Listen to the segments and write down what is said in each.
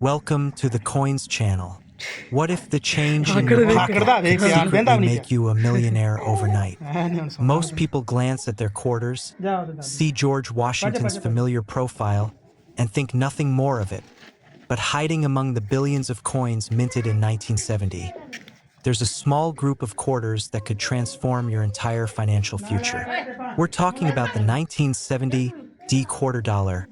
Welcome to the Coins channel. What if the change in your pocket could secretly make you a millionaire overnight? Most people glance at their quarters, see George Washington's familiar profile, and think nothing more of it. But hiding among the billions of coins minted in 1970, there's a small group of quarters that could transform your entire financial future. We're talking about the 1970 D quarter dollar,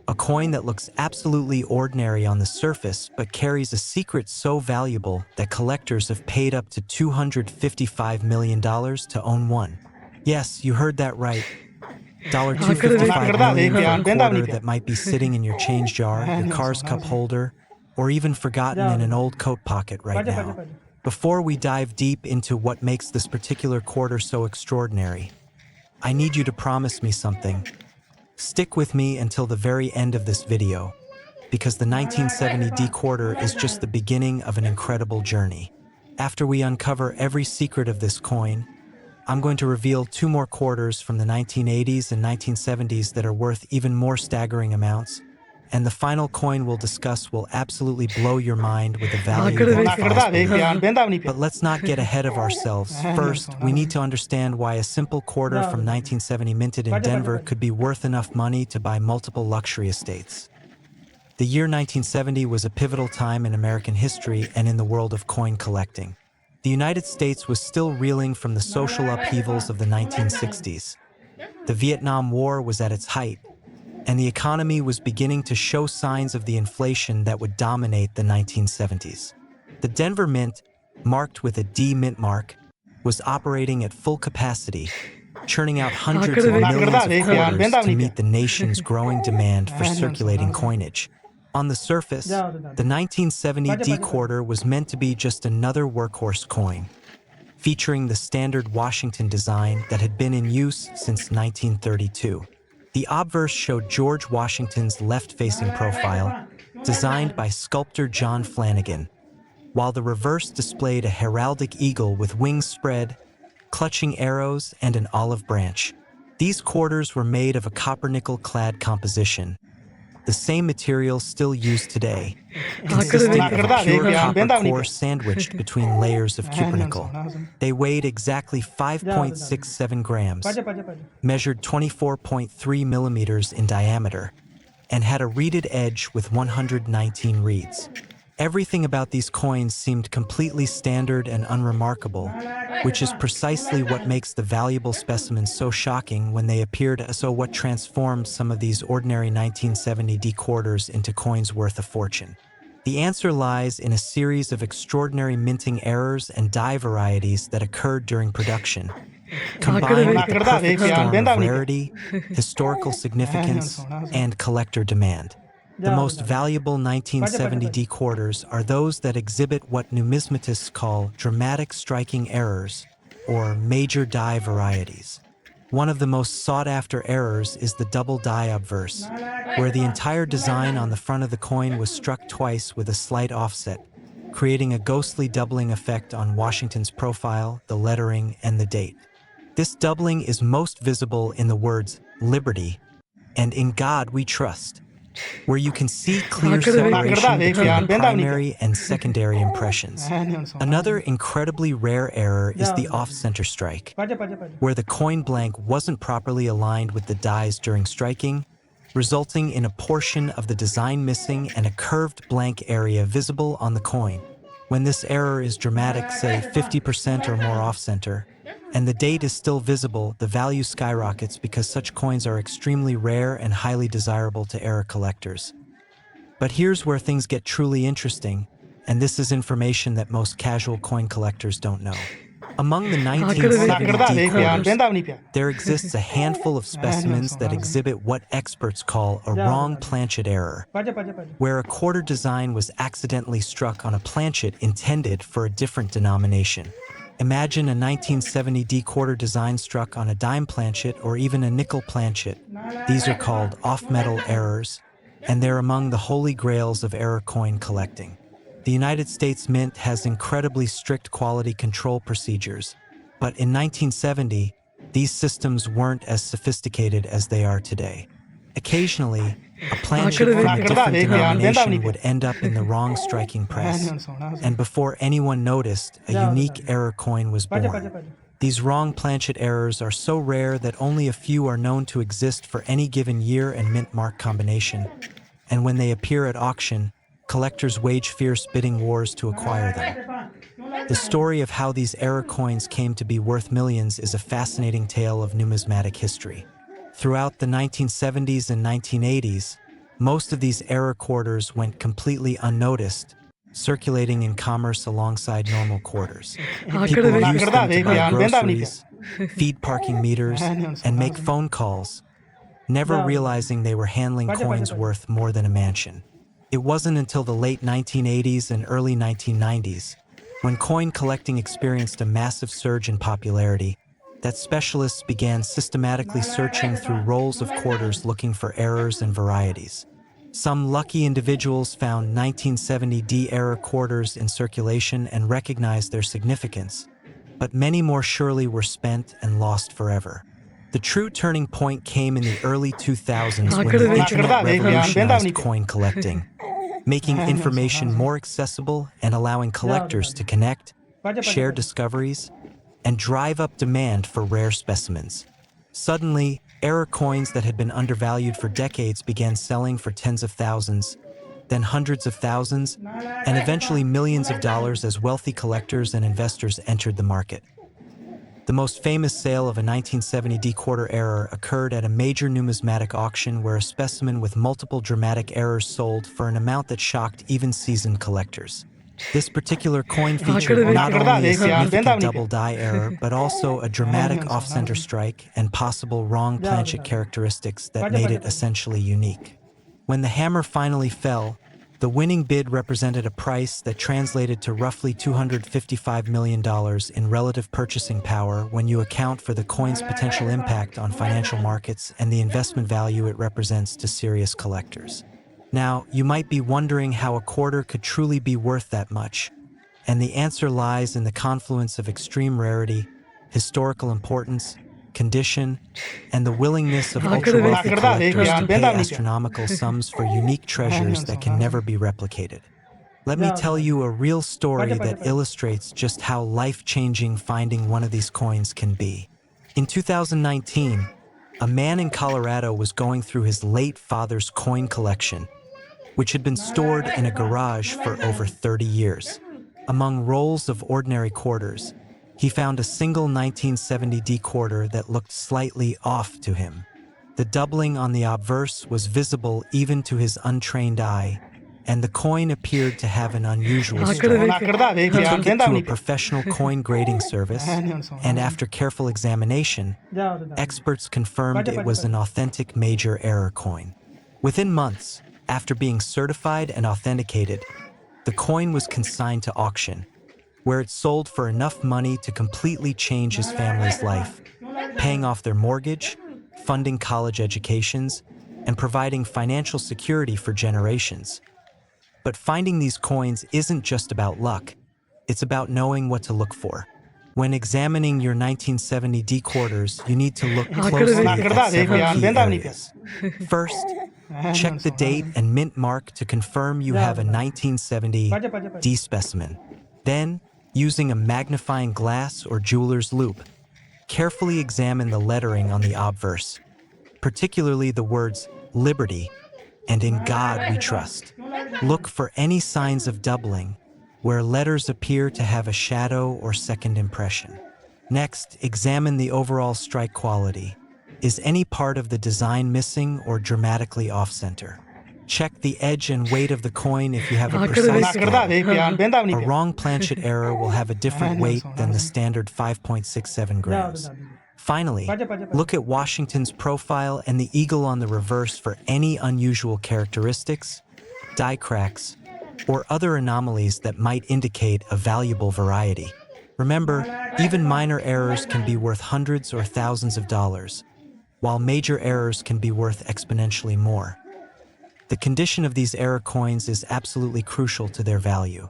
a coin that looks absolutely ordinary on the surface but carries a secret so valuable that collectors have paid up to $255 million to own one. Yes, you heard that right. $255 million for a quarter that might be sitting in your change jar, your car's cup holder, or even forgotten in an old coat pocket right now. Before we dive deep into what makes this particular quarter so extraordinary, I need you to promise me something. Stick with me until the very end of this video, because the 1970 D quarter is just the beginning of an incredible journey. After we uncover every secret of this coin, I'm going to reveal two more quarters from the 1980s and 1970s that are worth even more staggering amounts, and the final coin we'll discuss will absolutely blow your mind with a value that defies belief. But let's not get ahead of ourselves. First, we need to understand why a simple quarter from 1970 minted in Denver could be worth enough money to buy multiple luxury estates. The year 1970 was a pivotal time in American history and in the world of coin collecting. The United States was still reeling from the social upheavals of the 1960s. The Vietnam War was at its height, and the economy was beginning to show signs of the inflation that would dominate the 1970s. The Denver Mint, marked with a D mint mark, was operating at full capacity, churning out hundreds of millions of quarters to meet the nation's growing demand for circulating coinage. On the surface, the 1970 D quarter was meant to be just another workhorse coin, featuring the standard Washington design that had been in use since 1932. The obverse showed George Washington's left-facing profile, designed by sculptor John Flanagan, while the reverse displayed a heraldic eagle with wings spread, clutching arrows, and an olive branch. These quarters were made of a copper-nickel-clad composition, the same material still used today, consisting of a pure copper core sandwiched between layers of cupronickel. They weighed exactly 5.67 grams, measured 24.3 millimeters in diameter, and had a reeded edge with 119 reeds. Everything about these coins seemed completely standard and unremarkable, which is precisely what makes the valuable specimens so shocking when they appeared. So what transformed some of these ordinary 1970 D quarters into coins worth a fortune? The answer lies in a series of extraordinary minting errors and die varieties that occurred during production, combined with the perfect storm of rarity, historical significance, and collector demand. The most valuable 1970 D quarters are those that exhibit what numismatists call dramatic striking errors, or major die varieties. One of the most sought-after errors is the double die obverse, where the entire design on the front of the coin was struck twice with a slight offset, creating a ghostly doubling effect on Washington's profile, the lettering, and the date. This doubling is most visible in the words "Liberty" and "In God We Trust," where you can see clear separation between the primary and secondary impressions. Another incredibly rare error is the off-center strike, where the coin blank wasn't properly aligned with the dies during striking, resulting in a portion of the design missing and a curved blank area visible on the coin. When this error is dramatic, say 50% or more off-center, and the date is still visible, the value skyrockets because such coins are extremely rare and highly desirable to error collectors. But here's where things get truly interesting, and this is information that most casual coin collectors don't know. Among the 1970 D quarters, there exists a handful of specimens that exhibit what experts call a wrong planchet error, where a quarter design was accidentally struck on a planchet intended for a different denomination. Imagine a 1970 D quarter design struck on a dime planchet or even a nickel planchet. These are called off-metal errors, and they're among the holy grails of error coin collecting. The United States Mint has incredibly strict quality control procedures, but in 1970, these systems weren't as sophisticated as they are today. Occasionally, a planchet from a different denomination would end up in the wrong striking press, and before anyone noticed, a unique error coin was born. These wrong planchet errors are so rare that only a few are known to exist for any given year and mint mark combination, and when they appear at auction, collectors wage fierce bidding wars to acquire them. The story of how these error coins came to be worth millions is a fascinating tale of numismatic history. Throughout the 1970s and 1980s, most of these error quarters went completely unnoticed, circulating in commerce alongside normal quarters. People used them to buy groceries, feed parking meters, and make phone calls, never realizing they were handling coins worth more than a mansion. It wasn't until the late 1980s and early 1990s, when coin collecting experienced a massive surge in popularity, that specialists began systematically searching through rolls of quarters looking for errors and varieties. Some lucky individuals found 1970D error quarters in circulation and recognized their significance, but many more surely were spent and lost forever. The true turning point came in the early 2000s when the internet revolutionized coin collecting, making information more accessible and allowing collectors to connect, share discoveries, and drive up demand for rare specimens. Suddenly, error coins that had been undervalued for decades began selling for tens of thousands, then hundreds of thousands, and eventually millions of dollars as wealthy collectors and investors entered the market. The most famous sale of a 1970D quarter error occurred at a major numismatic auction where a specimen with multiple dramatic errors sold for an amount that shocked even seasoned collectors. This particular coin featured not only a significant double die error, but also a dramatic off-center strike and possible wrong planchet characteristics that made it essentially unique. When the hammer finally fell, the winning bid represented a price that translated to roughly $255 million in relative purchasing power when you account for the coin's potential impact on financial markets and the investment value it represents to serious collectors. Now, you might be wondering how a quarter could truly be worth that much, and the answer lies in the confluence of extreme rarity, historical importance, condition, and the willingness of ultra-wealthy collectors to pay astronomical sums for unique treasures that can never be replicated. Let me tell you a real story that illustrates just how life-changing finding one of these coins can be. In 2019, a man in Colorado was going through his late father's coin collection, which had been stored in a garage for over 30 years. Among rolls of ordinary quarters, he found a single 1970D quarter that looked slightly off to him. The doubling on the obverse was visible even to his untrained eye, and the coin appeared to have an unusual strike. He took it to a professional coin grading service, and after careful examination, experts confirmed it was an authentic major error coin. Within months, after being certified and authenticated, the coin was consigned to auction, where it sold for enough money to completely change his family's life, paying off their mortgage, funding college educations, and providing financial security for generations. But finding these coins isn't just about luck, it's about knowing what to look for. When examining your 1970D quarters, you need to look closely at several key areas. First, check the date and mint mark to confirm you have a 1970D specimen. Then, using a magnifying glass or jeweler's loupe, carefully examine the lettering on the obverse, particularly the words Liberty and In God We Trust. Look for any signs of doubling, where letters appear to have a shadow or second impression. Next, examine the overall strike quality. Is any part of the design missing or dramatically off-center? Check the edge and weight of the coin if you have a precise scale. A wrong planchet error will have a different weight than the standard 5.67 grams. Finally, look at Washington's profile and the eagle on the reverse for any unusual characteristics, die cracks, or other anomalies that might indicate a valuable variety. Remember, even minor errors can be worth hundreds or thousands of dollars, while major errors can be worth exponentially more. The condition of these error coins is absolutely crucial to their value.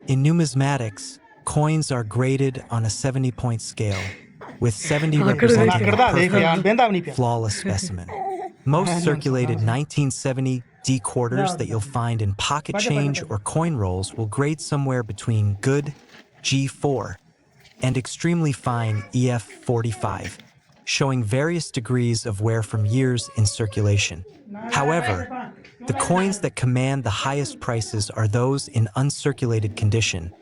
In numismatics, coins are graded on a 70-point scale, with 70 representing a perfect, flawless specimen. Most circulated 1970 D quarters that you'll find in pocket change or coin rolls will grade somewhere between good G4 and extremely fine EF45, showing various degrees of wear from years in circulation. However, the coins that command the highest prices are those in uncirculated condition,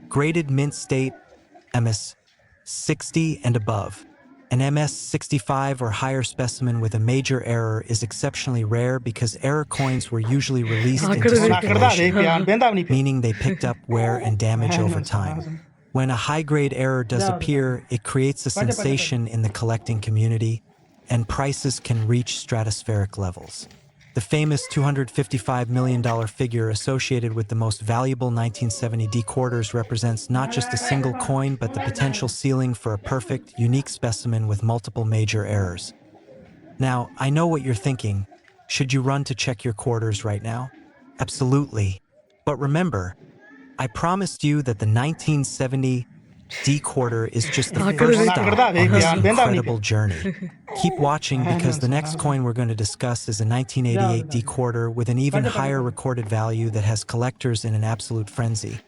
graded mint state, MS 60 and above. An MS 65 or higher specimen with a major error is exceptionally rare because error coins were usually released into circulation, meaning they picked up wear and damage over time. When a high-grade error does appear, it creates a sensation in the collecting community, and prices can reach stratospheric levels. The famous $255 million figure associated with the most valuable 1970 D quarters represents not just a single coin, but the potential ceiling for a perfect, unique specimen with multiple major errors. Now, I know what you're thinking. Should you run to check your quarters right now? Absolutely. But remember, I promised you that the 1970 D quarter is just the first stop on this incredible journey. Keep watching because the next coin we're going to discuss is a 1988 D quarter with an even higher recorded value that has collectors in an absolute frenzy.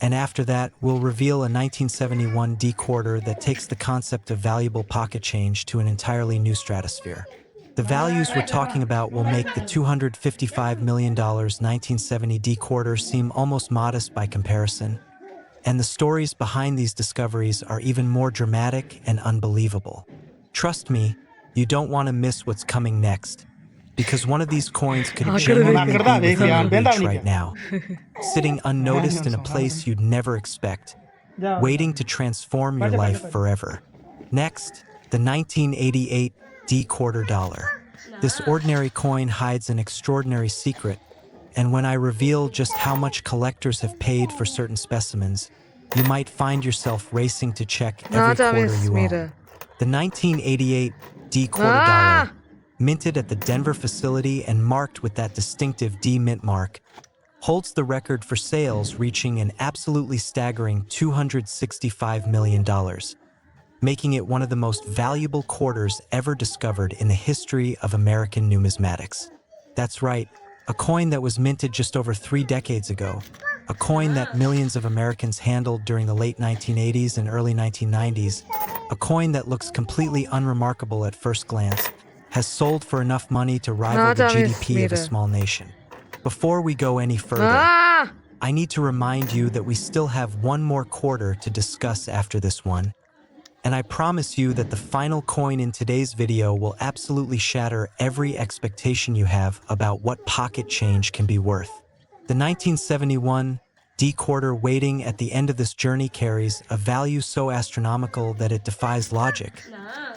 And after that, we'll reveal a 1971 D quarter that takes the concept of valuable pocket change to an entirely new stratosphere. The values we're talking about will make the $255 million 1970 D quarter seem almost modest by comparison. And the stories behind these discoveries are even more dramatic and unbelievable. Trust me, you don't want to miss what's coming next, because one of these coins could genuinely be within your reach right now, sitting unnoticed in a place you'd never expect, waiting to transform your life forever. Next, the 1988 D quarter dollar. This ordinary coin hides an extraordinary secret, and when I reveal just how much collectors have paid for certain specimens, you might find yourself racing to check every quarter you own. The 1988 D quarter dollar, minted at the Denver facility and marked with that distinctive D mint mark, holds the record for sales, reaching an absolutely staggering $265 million, making it one of the most valuable quarters ever discovered in the history of American numismatics. That's right, a coin that was minted just over 3 decades ago, a coin that millions of Americans handled during the late 1980s and early 1990s, a coin that looks completely unremarkable at first glance, has sold for enough money to rival the GDP of a small nation. Before we go any further, I need to remind you that we still have one more quarter to discuss after this one, and I promise you that the final coin in today's video will absolutely shatter every expectation you have about what pocket change can be worth. The 1971 D quarter waiting at the end of this journey carries a value so astronomical that it defies logic,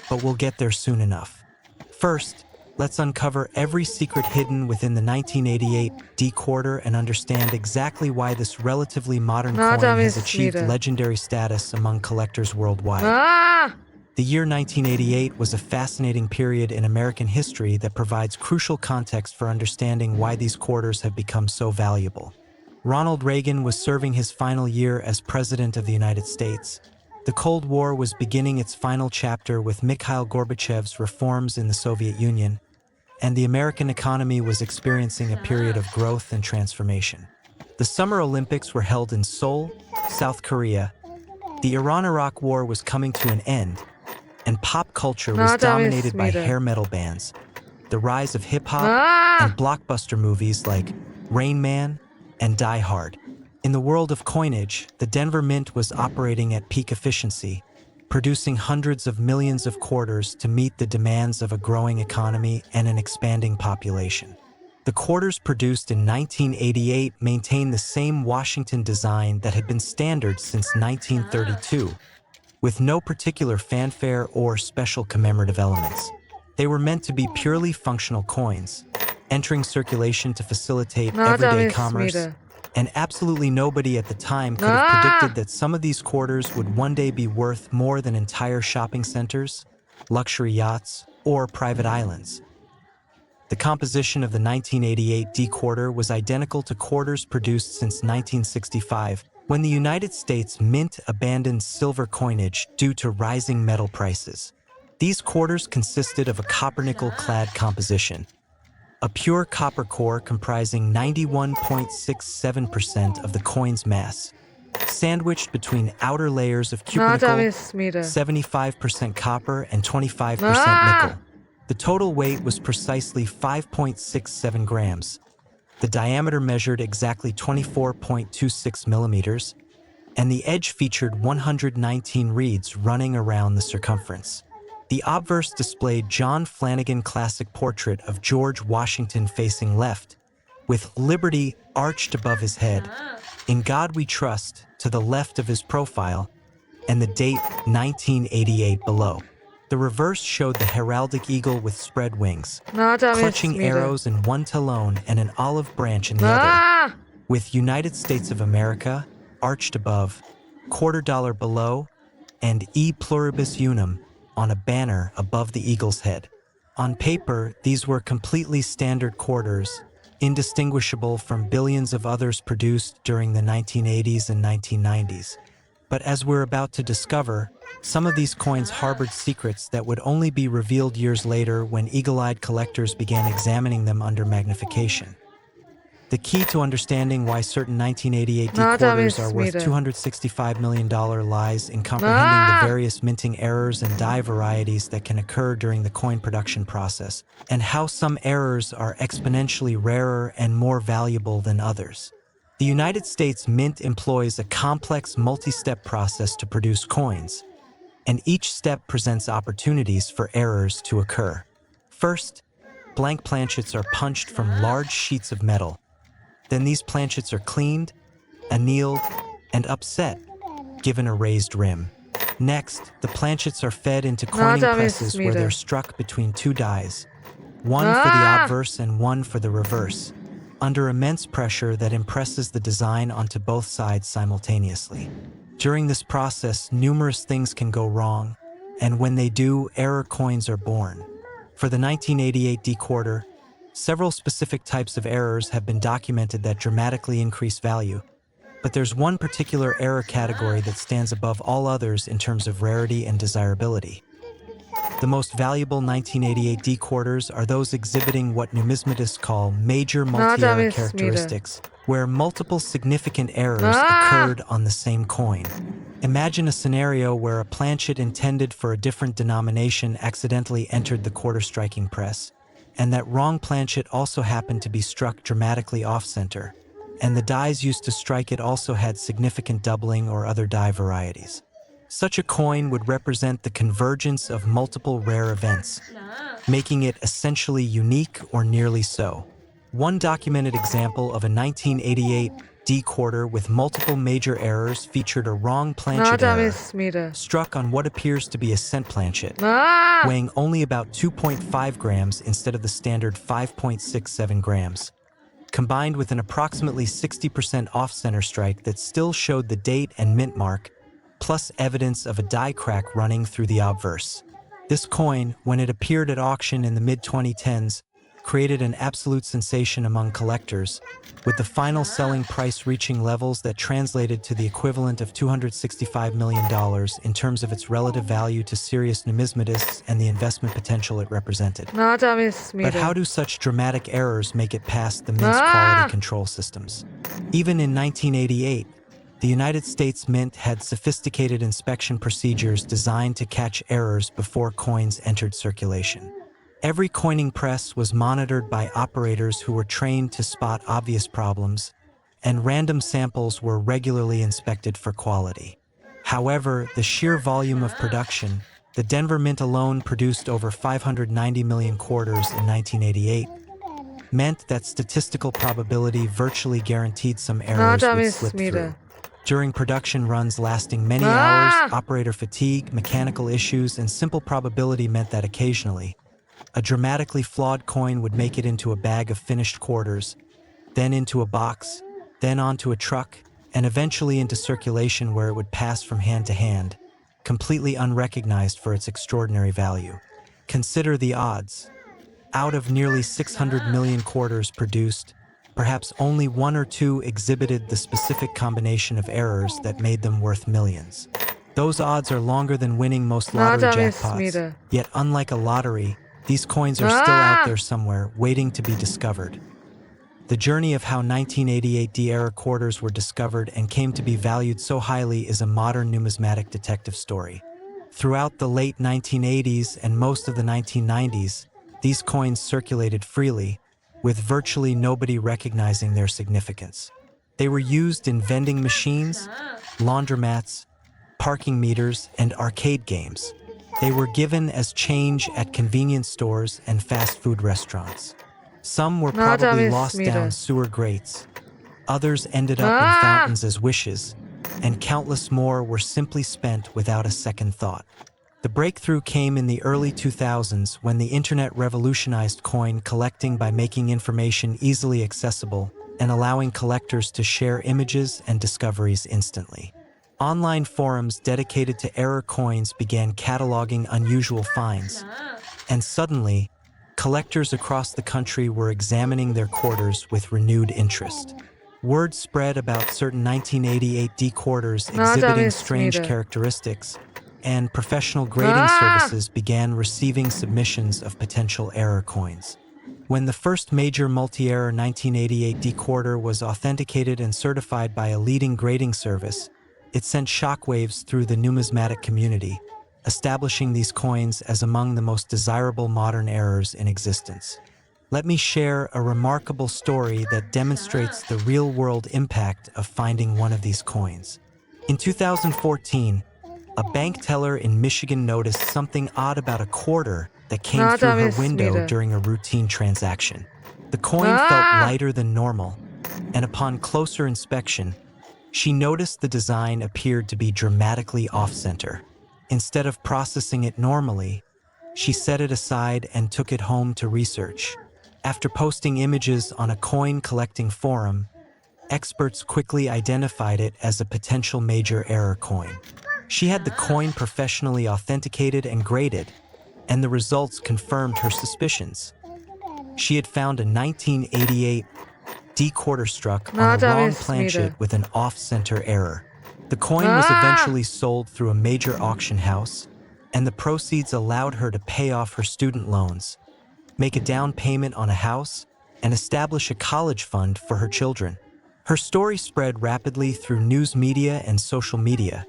but we'll get there soon enough. First, let's uncover every secret hidden within the 1988 D quarter and understand exactly why this relatively modern coin has achieved legendary status among collectors worldwide. The year 1988 was a fascinating period in American history that provides crucial context for understanding why these quarters have become so valuable. Ronald Reagan was serving his final year as President of the United States. The Cold War was beginning its final chapter with Mikhail Gorbachev's reforms in the Soviet Union, and the American economy was experiencing a period of growth and transformation. The Summer Olympics were held in Seoul, South Korea. The Iran-Iraq War was coming to an end, and pop culture was dominated by hair metal bands, the rise of hip-hop, and blockbuster movies like Rain Man and Die Hard. In the world of coinage, the Denver Mint was operating at peak efficiency, producing hundreds of millions of quarters to meet the demands of a growing economy and an expanding population. The quarters produced in 1988 maintained the same Washington design that had been standard since 1932, with no particular fanfare or special commemorative elements. They were meant to be purely functional coins, entering circulation to facilitate everyday commerce, and absolutely nobody at the time could have predicted that some of these quarters would one day be worth more than entire shopping centers, luxury yachts, or private islands. The composition of the 1988 D quarter was identical to quarters produced since 1965, when the United States Mint abandoned silver coinage due to rising metal prices. These quarters consisted of a copper-nickel-clad composition, a pure copper core comprising 91.67% of the coin's mass, sandwiched between outer layers of cupronickel, 75% copper, and 25% nickel. The total weight was precisely 5.67 grams. The diameter measured exactly 24.26 millimeters, and the edge featured 119 reeds running around the circumference. The obverse displayed John Flanagan classic portrait of George Washington facing left, with Liberty arched above his head, In God We Trust to the left of his profile, and the date 1988 below. The reverse showed the heraldic eagle with spread wings, clutching arrows in one talon and an olive branch in the other, with United States of America arched above, $quarter below, and E pluribus unum on a banner above the eagle's head. On paper, these were completely standard quarters, indistinguishable from billions of others produced during the 1980s and 1990s. But as we're about to discover, some of these coins harbored secrets that would only be revealed years later when eagle-eyed collectors began examining them under magnification. The key to understanding why certain 1988 D quarters are worth $265 million lies in comprehending the various minting errors and die varieties that can occur during the coin production process, and how some errors are exponentially rarer and more valuable than others. The United States Mint employs a complex multi-step process to produce coins, and each step presents opportunities for errors to occur. First, blank planchets are punched from large sheets of metal. Then these planchets are cleaned, annealed, and upset, given a raised rim. Next, the planchets are fed into coining presses where they're struck between two dies, one for the obverse and one for the reverse, under immense pressure that impresses the design onto both sides simultaneously. During this process, numerous things can go wrong, and when they do, error coins are born. For the 1988 D quarter, several specific types of errors have been documented that dramatically increase value, but there's one particular error category that stands above all others in terms of rarity and desirability. The most valuable 1988 D quarters are those exhibiting what numismatists call major multi-error characteristics, where multiple significant errors occurred on the same coin. Imagine a scenario where a planchet intended for a different denomination accidentally entered the quarter striking press, and that wrong planchet also happened to be struck dramatically off-center, and the dies used to strike it also had significant doubling or other die varieties. Such a coin would represent the convergence of multiple rare events, making it essentially unique or nearly so. One documented example of a 1988 D quarter with multiple major errors featured a wrong planchet error, struck on what appears to be a cent planchet, weighing only about 2.5 grams instead of the standard 5.67 grams, combined with an approximately 60% off-center strike that still showed the date and mint mark, plus evidence of a die crack running through the obverse. This coin, when it appeared at auction in the mid-2010s, created an absolute sensation among collectors, with the final selling price reaching levels that translated to the equivalent of $265 million in terms of its relative value to serious numismatists and the investment potential it represented. But how do such dramatic errors make it past the Mint's quality control systems? Even in 1988, the United States Mint had sophisticated inspection procedures designed to catch errors before coins entered circulation. Every coining press was monitored by operators who were trained to spot obvious problems, and random samples were regularly inspected for quality. However, the sheer volume of production, the Denver Mint alone produced over 590 million quarters in 1988, meant that statistical probability virtually guaranteed some errors would slip through. During production runs lasting many hours, operator fatigue, mechanical issues, and simple probability meant that occasionally, a dramatically flawed coin would make it into a bag of finished quarters, then into a box, then onto a truck, and eventually into circulation where it would pass from hand to hand, completely unrecognized for its extraordinary value. Consider the odds. Out of nearly 600 million quarters produced, perhaps only one or two exhibited the specific combination of errors that made them worth millions. Those odds are longer than winning most lottery jackpots. Yet unlike a lottery, these coins are still out there somewhere, waiting to be discovered. The journey of how 1988 D-era quarters were discovered and came to be valued so highly is a modern numismatic detective story. Throughout the late 1980s and most of the 1990s, these coins circulated freely, with virtually nobody recognizing their significance. They were used in vending machines, laundromats, parking meters, and arcade games. They were given as change at convenience stores and fast food restaurants. Some were probably lost down sewer grates. Others ended up in fountains as wishes, and countless more were simply spent without a second thought. The breakthrough came in the early 2000s when the internet revolutionized coin collecting by making information easily accessible and allowing collectors to share images and discoveries instantly. Online forums dedicated to error coins began cataloging unusual finds, and suddenly, collectors across the country were examining their quarters with renewed interest. Word spread about certain 1988 D quarters exhibiting strange characteristics, and professional grading services began receiving submissions of potential error coins. When the first major multi-error 1988 D quarter was authenticated and certified by a leading grading service, it sent shockwaves through the numismatic community, establishing these coins as among the most desirable modern errors in existence. Let me share a remarkable story that demonstrates the real-world impact of finding one of these coins. In 2014, a bank teller in Michigan noticed something odd about a quarter that came through her window during a routine transaction. The coin felt lighter than normal, and upon closer inspection, she noticed the design appeared to be dramatically off-center. Instead of processing it normally, she set it aside and took it home to research. After posting images on a coin-collecting forum, experts quickly identified it as a potential major error coin. She had the coin professionally authenticated and graded, and the results confirmed her suspicions. She had found a 1988 D quarter struck on a wrong planchet with an off-center error. The coin was eventually sold through a major auction house, and the proceeds allowed her to pay off her student loans, make a down payment on a house, and establish a college fund for her children. Her story spread rapidly through news media and social media,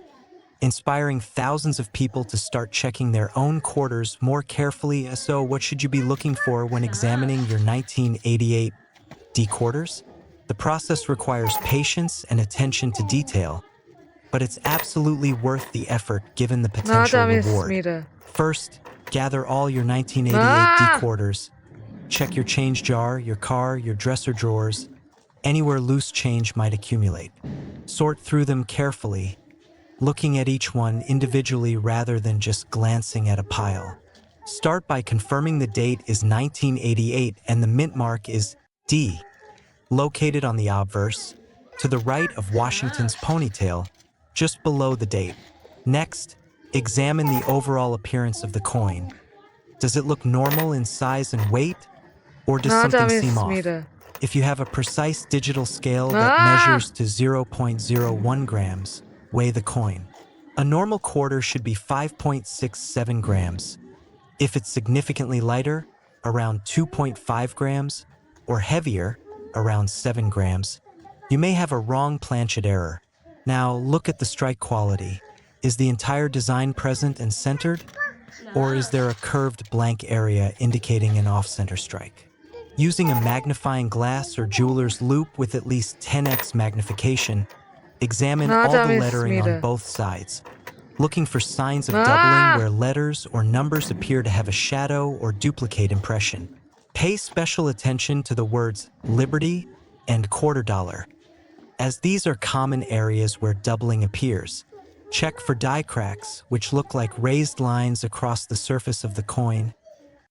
inspiring thousands of people to start checking their own quarters more carefully. So what should you be looking for when examining your 1988 D quarters? The process requires patience and attention to detail, but it's absolutely worth the effort given the potential reward. First, gather all your 1988 D quarters. Check your change jar, your car, your dresser drawers, anywhere loose change might accumulate. Sort through them carefully, looking at each one individually rather than just glancing at a pile. Start by confirming the date is 1988 and the mint mark is D, located on the obverse, to the right of Washington's ponytail, just below the date. Next, examine the overall appearance of the coin. Does it look normal in size and weight, or does something seem off? If you have a precise digital scale that measures to 0.01 grams, weigh the coin. A normal quarter should be 5.67 grams. If it's significantly lighter, around 2.5 grams, or heavier, around 7 grams, you may have a wrong planchet error. Now look at the strike quality. Is the entire design present and centered? Or is there a curved blank area indicating an off-center strike? Using a magnifying glass or jeweler's loupe with at least 10x magnification, examine all the lettering on both sides, looking for signs of doubling where letters or numbers appear to have a shadow or duplicate impression. Pay special attention to the words Liberty and quarter dollar, as these are common areas where doubling appears. Check for die cracks, which look like raised lines across the surface of the coin,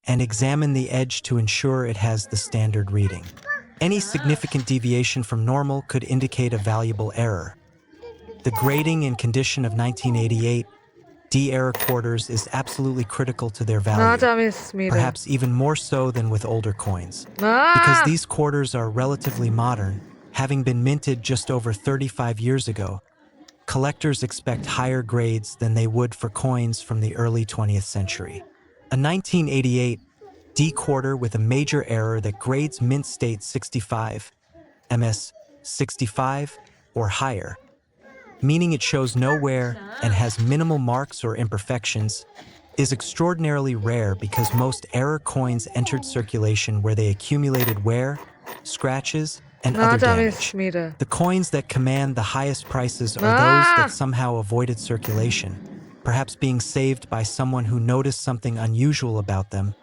and examine the edge to ensure it has the standard reading. Any significant deviation from normal could indicate a valuable error. The grading and condition of 1988 D-era quarters is absolutely critical to their value, perhaps even more so than with older coins. Because these quarters are relatively modern, having been minted just over 35 years ago, collectors expect higher grades than they would for coins from the early 20th century. A 1988 D quarter with a major error that grades mint state 65, MS 65, or higher, meaning it shows no wear and has minimal marks or imperfections, is extraordinarily rare because most error coins entered circulation where they accumulated wear, scratches, and other damage. The coins that command the highest prices are those that somehow avoided circulation, perhaps being saved by someone who noticed something unusual about them,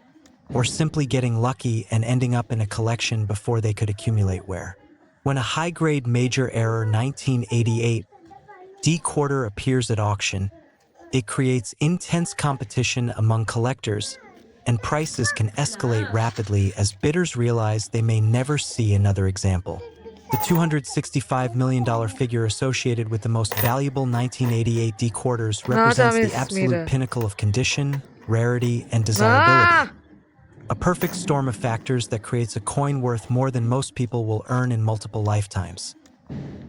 or simply getting lucky and ending up in a collection before they could accumulate wear. When a high-grade major error 1988 D quarter appears at auction, it creates intense competition among collectors, and prices can escalate rapidly as bidders realize they may never see another example. The $265 million figure associated with the most valuable 1988 D quarters represents the absolute pinnacle of condition, rarity, and desirability. A perfect storm of factors that creates a coin worth more than most people will earn in multiple lifetimes.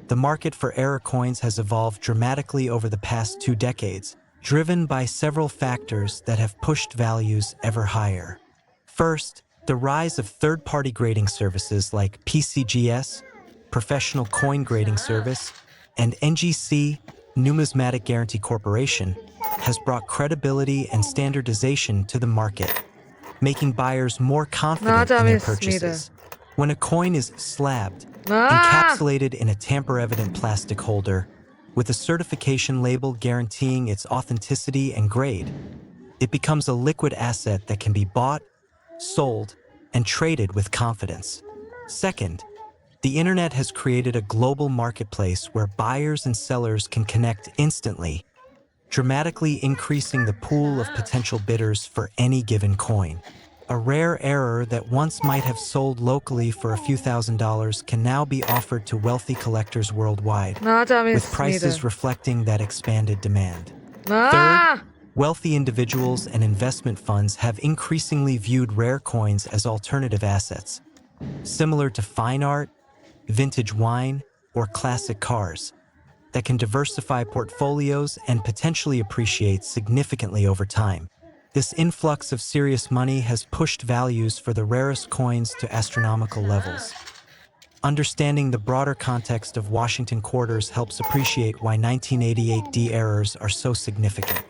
The market for error coins has evolved dramatically over the past 2 decades, driven by several factors that have pushed values ever higher. First, the rise of third-party grading services like PCGS, Professional Coin Grading Service, and NGC, Numismatic Guarantee Corporation, has brought credibility and standardization to the market, making buyers more confident in their purchases. When a coin is slabbed, encapsulated in a tamper-evident plastic holder, with a certification label guaranteeing its authenticity and grade, it becomes a liquid asset that can be bought, sold, and traded with confidence. Second, the internet has created a global marketplace where buyers and sellers can connect instantly, dramatically increasing the pool of potential bidders for any given coin. A rare error that once might have sold locally for a few $1,000s can now be offered to wealthy collectors worldwide, with prices reflecting that expanded demand. Third, wealthy individuals and investment funds have increasingly viewed rare coins as alternative assets, similar to fine art, vintage wine, or classic cars, that can diversify portfolios and potentially appreciate significantly over time. This influx of serious money has pushed values for the rarest coins to astronomical levels. Understanding the broader context of Washington quarters helps appreciate why 1988 D errors are so significant.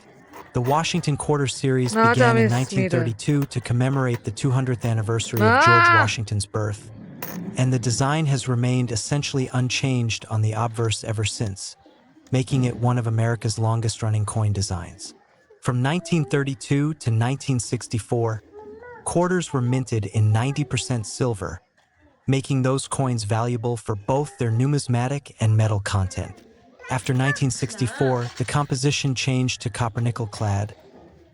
The Washington Quarter series began in 1932 to commemorate the 200th anniversary of George Washington's birth, and the design has remained essentially unchanged on the obverse ever since, making it one of America's longest-running coin designs. From 1932 to 1964, quarters were minted in 90% silver, making those coins valuable for both their numismatic and metal content. After 1964, the composition changed to copper-nickel clad,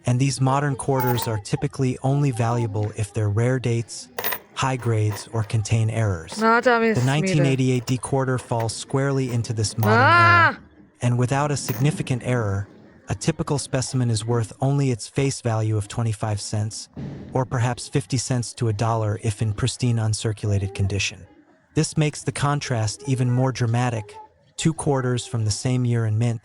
and these modern quarters are typically only valuable if they're rare dates, high grades, or contain errors. The 1988 D quarter falls squarely into this modern era, and without a significant error, a typical specimen is worth only its face value of 25 cents, or perhaps 50 cents to $1 if in pristine uncirculated condition. This makes the contrast even more dramatic: 2 quarters from the same year and mint,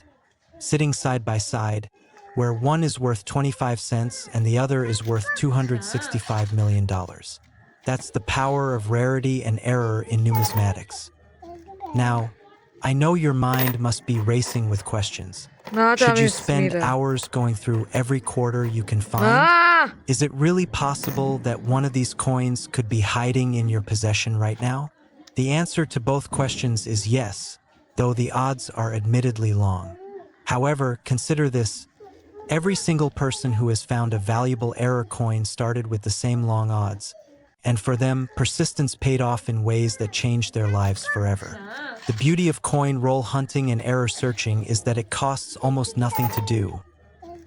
sitting side by side, where one is worth 25 cents and the other is worth $265 million. That's the power of rarity and error in numismatics. Now, I know your mind must be racing with questions. Should you spend hours going through every quarter you can find? Is it really possible that one of these coins could be hiding in your possession right now? The answer to both questions is yes, though the odds are admittedly long. However, consider this: every single person who has found a valuable error coin started with the same long odds, and for them, persistence paid off in ways that changed their lives forever. The beauty of coin roll hunting and error searching is that it costs almost nothing to do.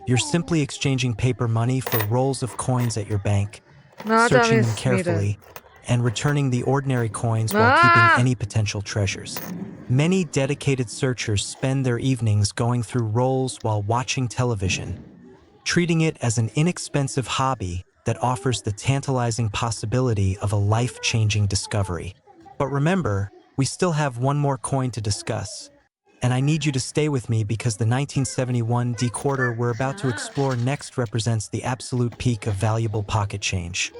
You're simply exchanging paper money for rolls of coins at your bank, searching them carefully, and returning the ordinary coins while keeping any potential treasures. Many dedicated searchers spend their evenings going through rolls while watching television, treating it as an inexpensive hobby that offers the tantalizing possibility of a life-changing discovery. But remember, we still have one more coin to discuss, And I need you to stay with me because the 1971 D-quarter we're about to explore next represents the absolute peak of valuable pocket change.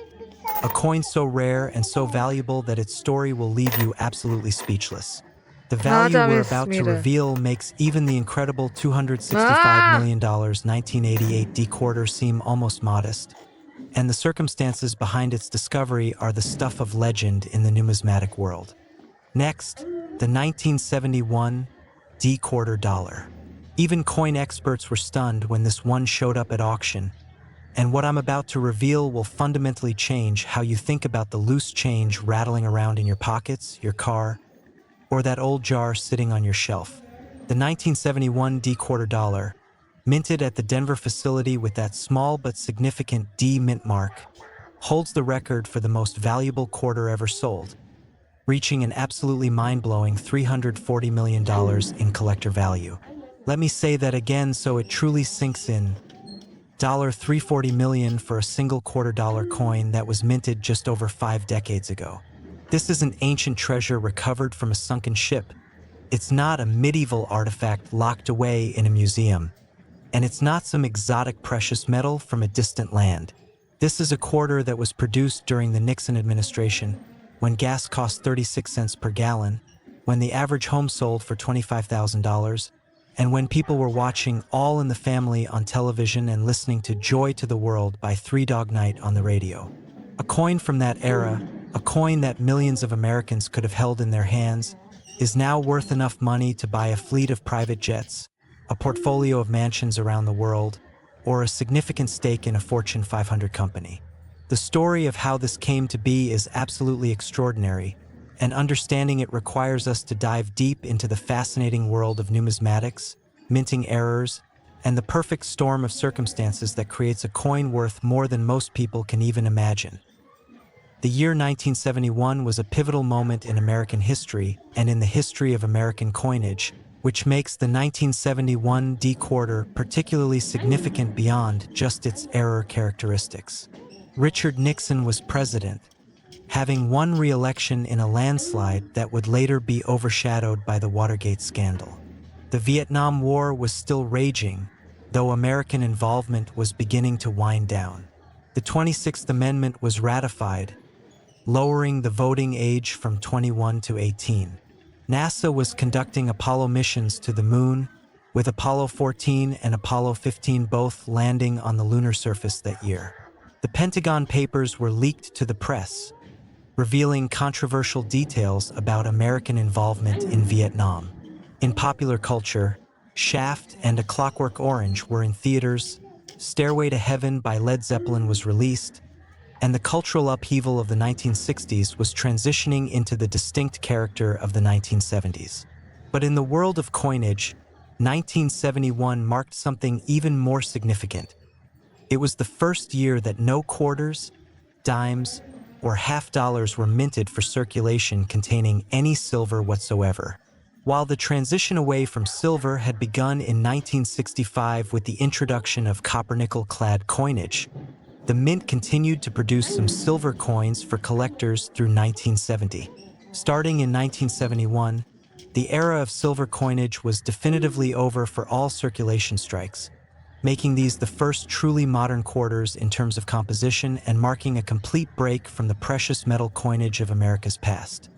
A coin so rare and so valuable that its story will leave you absolutely speechless. The value we're about to reveal makes even the incredible $265 million 1988 D-quarter seem almost modest, and the circumstances behind its discovery are the stuff of legend in the numismatic world. Next, the 1971 D-quarter dollar. Even coin experts were stunned when this one showed up at auction, and what I'm about to reveal will fundamentally change how you think about the loose change rattling around in your pockets, your car, or that old jar sitting on your shelf. The 1971 D-quarter dollar, minted at the Denver facility with that small but significant D mint mark, holds the record for the most valuable quarter ever sold, reaching an absolutely mind-blowing $340 million in collector value. Let me say that again so it truly sinks in. $340 million for a single $quarter coin that was minted just over 5 decades ago. This is an ancient treasure recovered from a sunken ship. It's not a medieval artifact locked away in a museum. And it's not some exotic precious metal from a distant land. This is a quarter that was produced during the Nixon administration, when gas cost 36 cents per gallon, when the average home sold for $25,000, and when people were watching All in the Family on television and listening to Joy to the World by Three Dog Night on the radio. A coin from that era, a coin that millions of Americans could have held in their hands, is now worth enough money to buy a fleet of private jets, a portfolio of mansions around the world, or a significant stake in a Fortune 500 company. The story of how this came to be is absolutely extraordinary, and understanding it requires us to dive deep into the fascinating world of numismatics, minting errors, and the perfect storm of circumstances that creates a coin worth more than most people can even imagine. The year 1971 was a pivotal moment in American history and in the history of American coinage, which makes the 1971 D-quarter particularly significant beyond just its error characteristics. Richard Nixon was president, having won re-election in a landslide that would later be overshadowed by the Watergate scandal. The Vietnam War was still raging, though American involvement was beginning to wind down. The 26th Amendment was ratified, lowering the voting age from 21 to 18. NASA was conducting Apollo missions to the moon, with Apollo 14 and Apollo 15 both landing on the lunar surface that year. The Pentagon Papers were leaked to the press, revealing controversial details about American involvement in Vietnam. In popular culture, Shaft and A Clockwork Orange were in theaters, Stairway to Heaven by Led Zeppelin was released, and the cultural upheaval of the 1960s was transitioning into the distinct character of the 1970s. But in the world of coinage, 1971 marked something even more significant. It was the first year that no quarters, dimes, or half dollars were minted for circulation containing any silver whatsoever. While the transition away from silver had begun in 1965 with the introduction of copper-nickel-clad coinage, the mint continued to produce some silver coins for collectors through 1970. Starting in 1971, the era of silver coinage was definitively over for all circulation strikes, making these the first truly modern quarters in terms of composition and marking a complete break from the precious metal coinage of America's past.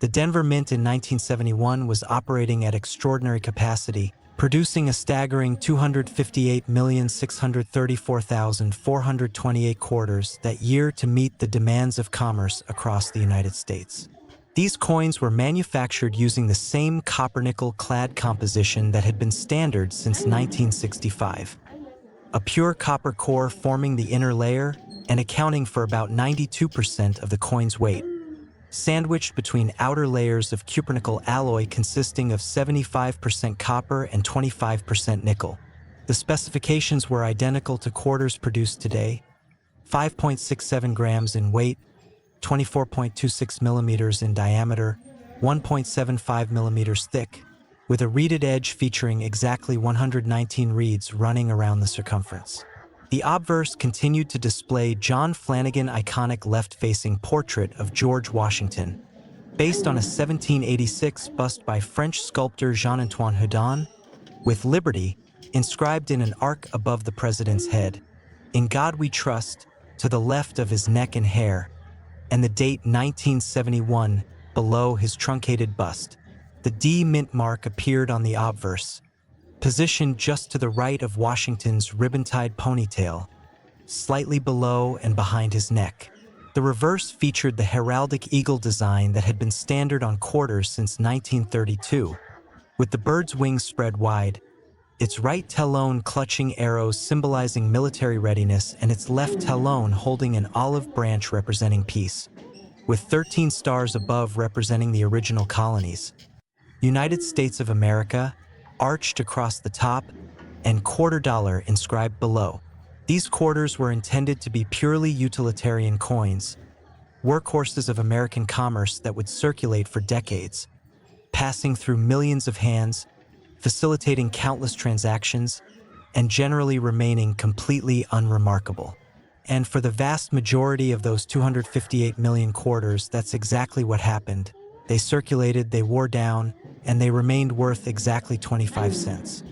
The Denver Mint in 1971 was operating at extraordinary capacity, producing a staggering 258,634,428 quarters that year to meet the demands of commerce across the United States. These coins were manufactured using the same copper-nickel-clad composition that had been standard since 1965. A pure copper core forming the inner layer and accounting for about 92% of the coin's weight, sandwiched between outer layers of cupronickel alloy consisting of 75% copper and 25% nickel. The specifications were identical to quarters produced today: 5.67 grams in weight, 24.26 millimeters in diameter, 1.75 millimeters thick, with a reeded edge featuring exactly 119 reeds running around the circumference. The obverse continued to display John Flanagan's iconic left-facing portrait of George Washington, based on a 1786 bust by French sculptor Jean-Antoine Houdon, with Liberty inscribed in an arc above the president's head, "In God We Trust," to the left of his neck and hair, and the date 1971 below his truncated bust. The D mint mark appeared on the obverse, positioned just to the right of Washington's ribbon-tied ponytail, slightly below and behind his neck. The reverse featured the heraldic eagle design that had been standard on quarters since 1932, with the bird's wings spread wide, its right talon clutching arrows symbolizing military readiness and its left talon holding an olive branch representing peace, with 13 stars above representing the original colonies. United States of America, arched across the top, and $quarter inscribed below. These quarters were intended to be purely utilitarian coins, workhorses of American commerce that would circulate for decades, passing through millions of hands, facilitating countless transactions, and generally remaining completely unremarkable. And for the vast majority of those 258 million quarters, that's exactly what happened. They circulated, they wore down, and they remained worth exactly 25 cents.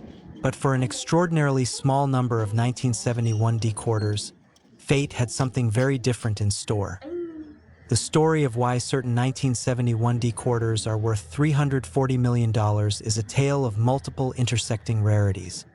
But for an extraordinarily small number of 1971 D quarters, fate had something very different in store. The story of why certain 1971 D quarters are worth $340 million is a tale of multiple intersecting rarities.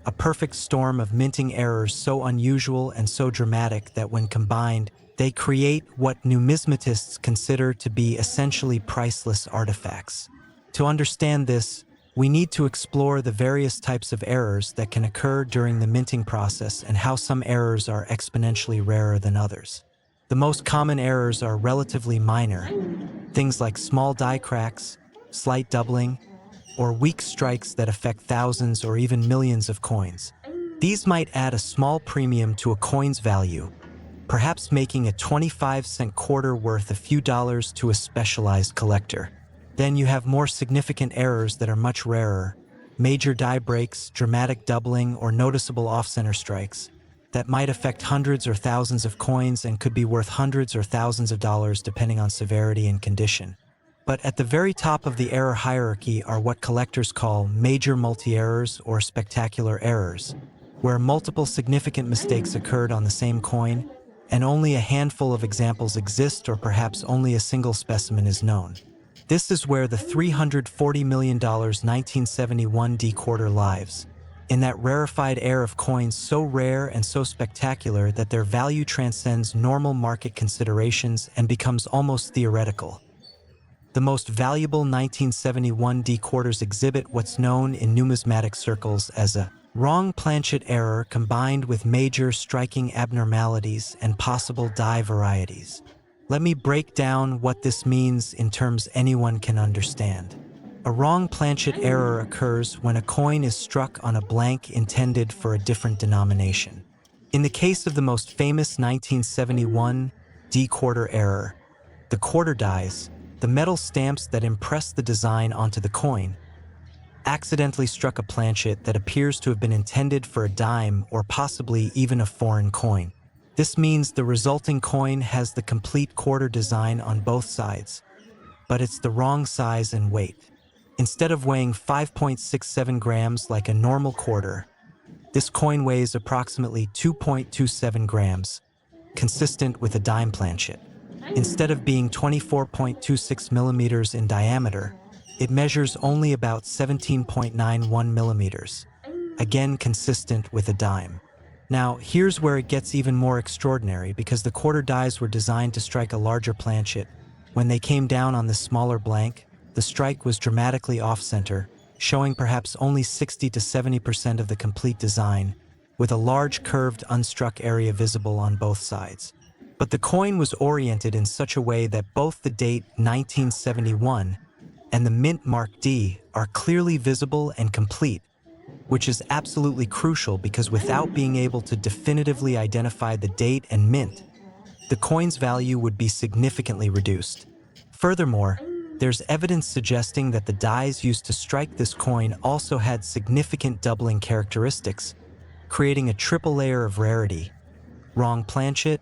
A perfect storm of minting errors so unusual and so dramatic that when combined, they create what numismatists consider to be essentially priceless artifacts. To understand this, we need to explore the various types of errors that can occur during the minting process and how some errors are exponentially rarer than others. The most common errors are relatively minor, things like small die cracks, slight doubling, or weak strikes that affect thousands or even millions of coins. These might add a small premium to a coin's value, perhaps making a 25-cent quarter worth a few dollars to a specialized collector. Then you have more significant errors that are much rarer, major die breaks, dramatic doubling, or noticeable off-center strikes that might affect hundreds or thousands of coins and could be worth hundreds or thousands of dollars depending on severity and condition. But at the very top of the error hierarchy are what collectors call major multi-errors or spectacular errors, where multiple significant mistakes occurred on the same coin, and only a handful of examples exist or perhaps only a single specimen is known. This is where the $340 million 1971 D quarter lives, in that rarefied air of coins so rare and so spectacular that their value transcends normal market considerations and becomes almost theoretical. The most valuable 1971 D quarters exhibit what's known in numismatic circles as a wrong planchet error combined with major striking abnormalities and possible die varieties. Let me break down what this means in terms anyone can understand. A wrong planchet error occurs when a coin is struck on a blank intended for a different denomination. In the case of the most famous 1971 D quarter error, the quarter dies, the metal stamps that impress the design onto the coin, accidentally struck a planchet that appears to have been intended for a dime or possibly even a foreign coin. This means the resulting coin has the complete quarter design on both sides, but it's the wrong size and weight. Instead of weighing 5.67 grams like a normal quarter, this coin weighs approximately 2.27 grams, consistent with a dime planchet. Instead of being 24.26 millimeters in diameter, it measures only about 17.91 millimeters, again consistent with a dime. Now, here's where it gets even more extraordinary because the quarter dies were designed to strike a larger planchet. When they came down on this smaller blank, the strike was dramatically off-center, showing perhaps only 60 to 70% of the complete design, with a large curved unstruck area visible on both sides. But the coin was oriented in such a way that both the date 1971 and the mint mark D are clearly visible and complete, which is absolutely crucial because without being able to definitively identify the date and mint, the coin's value would be significantly reduced. Furthermore, there's evidence suggesting that the dies used to strike this coin also had significant doubling characteristics, creating a triple layer of rarity: wrong planchet,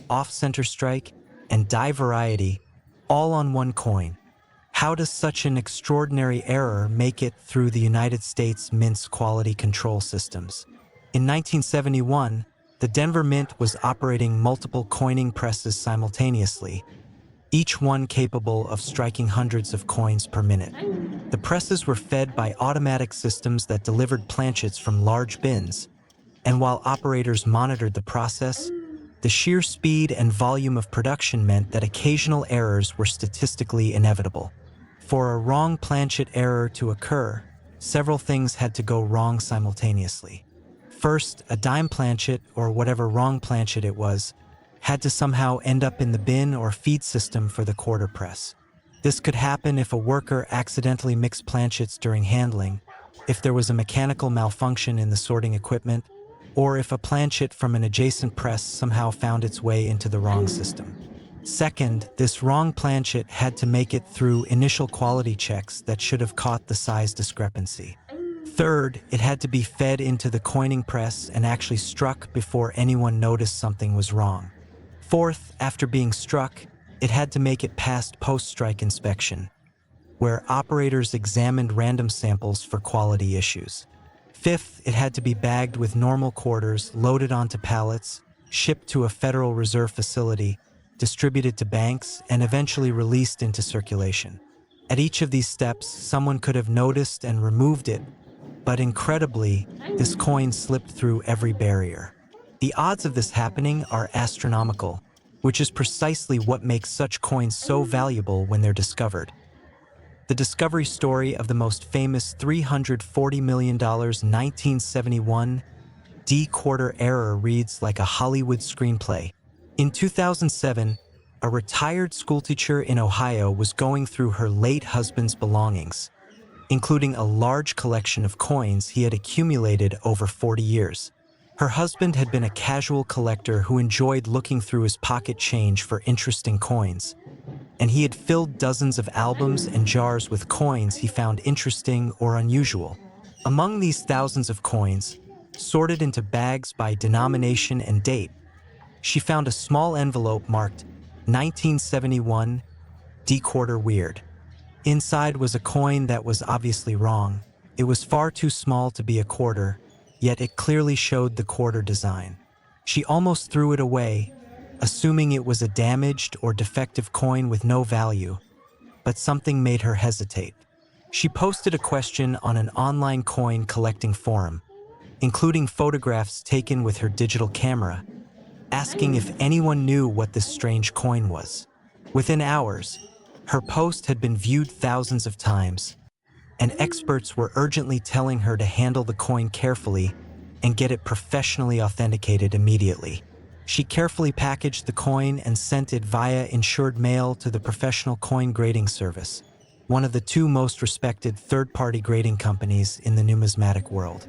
off-center strike, and die variety, all on one coin. How does such an extraordinary error make it through the United States Mint's quality control systems? In 1971, the Denver Mint was operating multiple coining presses simultaneously, each one capable of striking hundreds of coins per minute. The presses were fed by automatic systems that delivered planchets from large bins, and while operators monitored the process, the sheer speed and volume of production meant that occasional errors were statistically inevitable. For a wrong planchet error to occur, several things had to go wrong simultaneously. First, a dime planchet, or whatever wrong planchet it was, had to somehow end up in the bin or feed system for the quarter press. This could happen if a worker accidentally mixed planchets during handling, if there was a mechanical malfunction in the sorting equipment, or if a planchet from an adjacent press somehow found its way into the wrong system. Second, this wrong planchet had to make it through initial quality checks that should have caught the size discrepancy. Third, it had to be fed into the coining press and actually struck before anyone noticed something was wrong. Fourth, after being struck, it had to make it past post-strike inspection, where operators examined random samples for quality issues. Fifth, it had to be bagged with normal quarters, loaded onto pallets, shipped to a Federal Reserve facility, distributed to banks, and eventually released into circulation. At each of these steps, someone could have noticed and removed it, but incredibly, this coin slipped through every barrier. The odds of this happening are astronomical, which is precisely what makes such coins so valuable when they're discovered. The discovery story of the most famous $340 million 1971 D-quarter error reads like a Hollywood screenplay. In 2007, a retired schoolteacher in Ohio was going through her late husband's belongings, including a large collection of coins he had accumulated over 40 years. Her husband had been a casual collector who enjoyed looking through his pocket change for interesting coins, and he had filled dozens of albums and jars with coins he found interesting or unusual. Among these thousands of coins, sorted into bags by denomination and date, she found a small envelope marked 1971 D-quarter weird. Inside was a coin that was obviously wrong. It was far too small to be a quarter, yet it clearly showed the quarter design. She almost threw it away, assuming it was a damaged or defective coin with no value, but something made her hesitate. She posted a question on an online coin collecting forum, including photographs taken with her digital camera, asking if anyone knew what this strange coin was. Within hours, her post had been viewed thousands of times, and experts were urgently telling her to handle the coin carefully and get it professionally authenticated immediately. She carefully packaged the coin and sent it via insured mail to the Professional Coin Grading Service, one of the two most respected third-party grading companies in the numismatic world.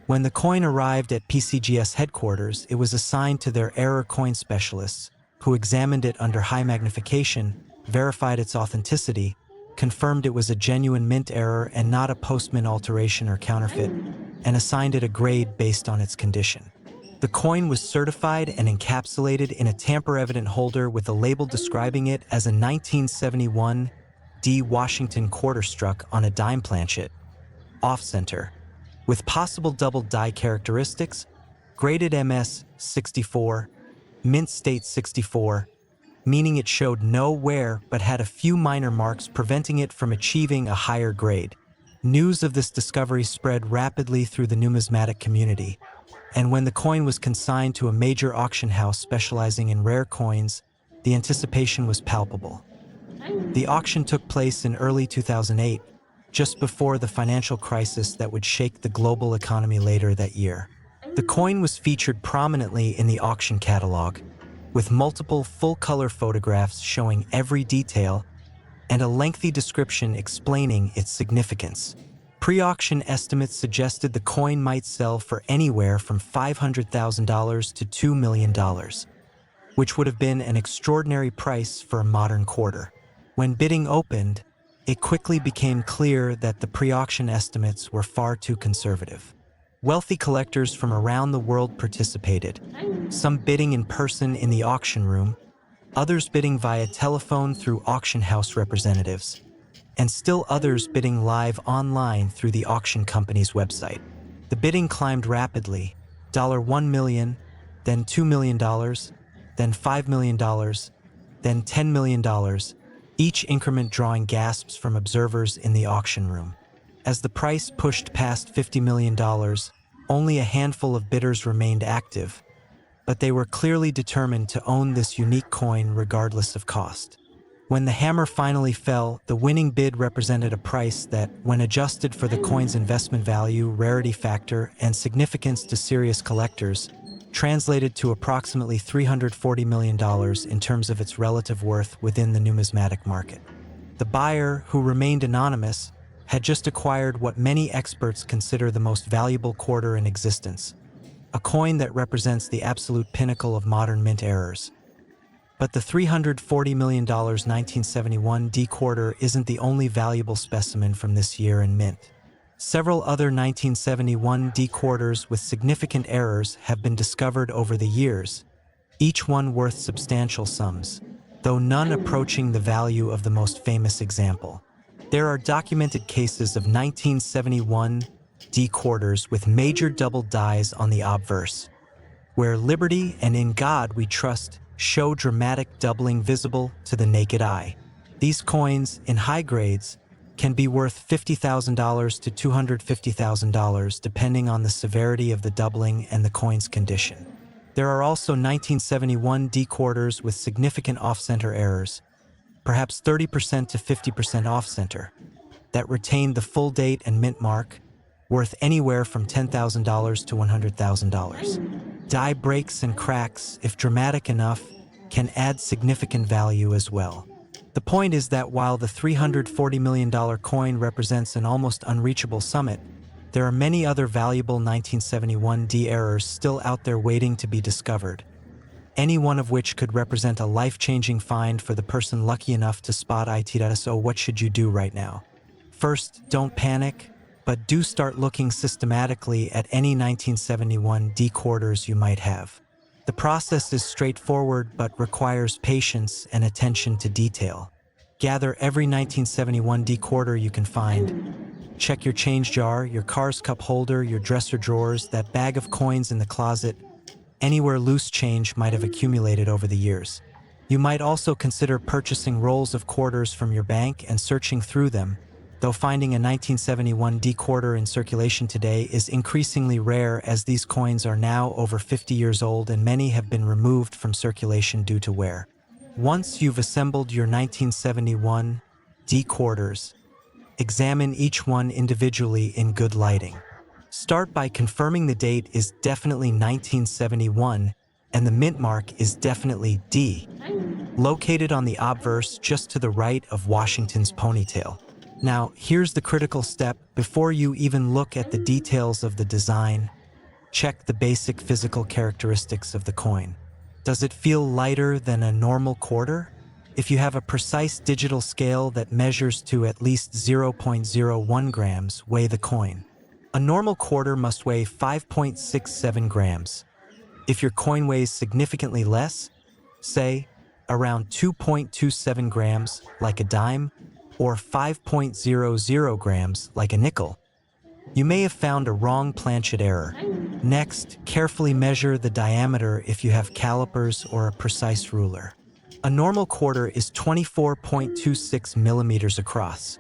When the coin arrived at PCGS headquarters, it was assigned to their error coin specialists, who examined it under high magnification, verified its authenticity, confirmed it was a genuine mint error and not a post-mint alteration or counterfeit, and assigned it a grade based on its condition. The coin was certified and encapsulated in a tamper-evident holder with a label describing it as a 1971 D. Washington quarter struck on a dime planchet, off-center, with possible double die characteristics, graded MS 64, mint state 64, meaning it showed no wear but had a few minor marks preventing it from achieving a higher grade. News of this discovery spread rapidly through the numismatic community, and when the coin was consigned to a major auction house specializing in rare coins, the anticipation was palpable. The auction took place in early 2008, just before the financial crisis that would shake the global economy later that year. The coin was featured prominently in the auction catalog, with multiple full-color photographs showing every detail and a lengthy description explaining its significance. Pre-auction estimates suggested the coin might sell for anywhere from $500,000 to $2 million, which would have been an extraordinary price for a modern quarter. When bidding opened, it quickly became clear that the pre-auction estimates were far too conservative. Wealthy collectors from around the world participated, some bidding in person in the auction room, others bidding via telephone through auction house representatives, and still others bidding live online through the auction company's website. The bidding climbed rapidly, $1 million, then $2 million, then $5 million, then $10 million, each increment drawing gasps from observers in the auction room. As the price pushed past $50 million, only a handful of bidders remained active, but they were clearly determined to own this unique coin regardless of cost. When the hammer finally fell, the winning bid represented a price that, when adjusted for the coin's investment value, rarity factor, and significance to serious collectors, translated to approximately $340 million in terms of its relative worth within the numismatic market. The buyer, who remained anonymous, had just acquired what many experts consider the most valuable quarter in existence, a coin that represents the absolute pinnacle of modern mint errors. But the $340 million 1971 D quarter isn't the only valuable specimen from this year in mint. Several other 1971 D quarters with significant errors have been discovered over the years, each one worth substantial sums, though none approaching the value of the most famous example. There are documented cases of 1971 D quarters with major double dies on the obverse, where Liberty and In God We Trust show dramatic doubling visible to the naked eye. These coins, in high grades, can be worth $50,000 to $250,000 depending on the severity of the doubling and the coin's condition. There are also 1971 D quarters with significant off-center errors, perhaps 30% to 50% off-center, that retain the full date and mint mark, worth anywhere from $10,000 to $100,000. Die breaks and cracks, if dramatic enough, can add significant value as well. The point is that while the $340 million coin represents an almost unreachable summit, there are many other valuable 1971 D errors still out there waiting to be discovered, any one of which could represent a life-changing find for the person lucky enough to spot it. So what should you do right now? First, don't panic, but do start looking systematically at any 1971 D quarters you might have. The process is straightforward but requires patience and attention to detail. Gather every 1971 D quarter you can find. Check your change jar, your car's cup holder, your dresser drawers, that bag of coins in the closet, anywhere loose change might have accumulated over the years. You might also consider purchasing rolls of quarters from your bank and searching through them, though finding a 1971 D quarter in circulation today is increasingly rare as these coins are now over 50 years old and many have been removed from circulation due to wear. Once you've assembled your 1971 D quarters, examine each one individually in good lighting. Start by confirming the date is definitely 1971 and the mint mark is definitely D, located on the obverse just to the right of Washington's ponytail. Now, here's the critical step. Before you even look at the details of the design, check the basic physical characteristics of the coin. Does it feel lighter than a normal quarter? If you have a precise digital scale that measures to at least 0.01 grams, weigh the coin. A normal quarter must weigh 5.67 grams. If your coin weighs significantly less, say around 2.27 grams like a dime, or 5.00 grams like a nickel, you may have found a wrong planchet error. Next, carefully measure the diameter if you have calipers or a precise ruler. A normal quarter is 24.26 millimeters across.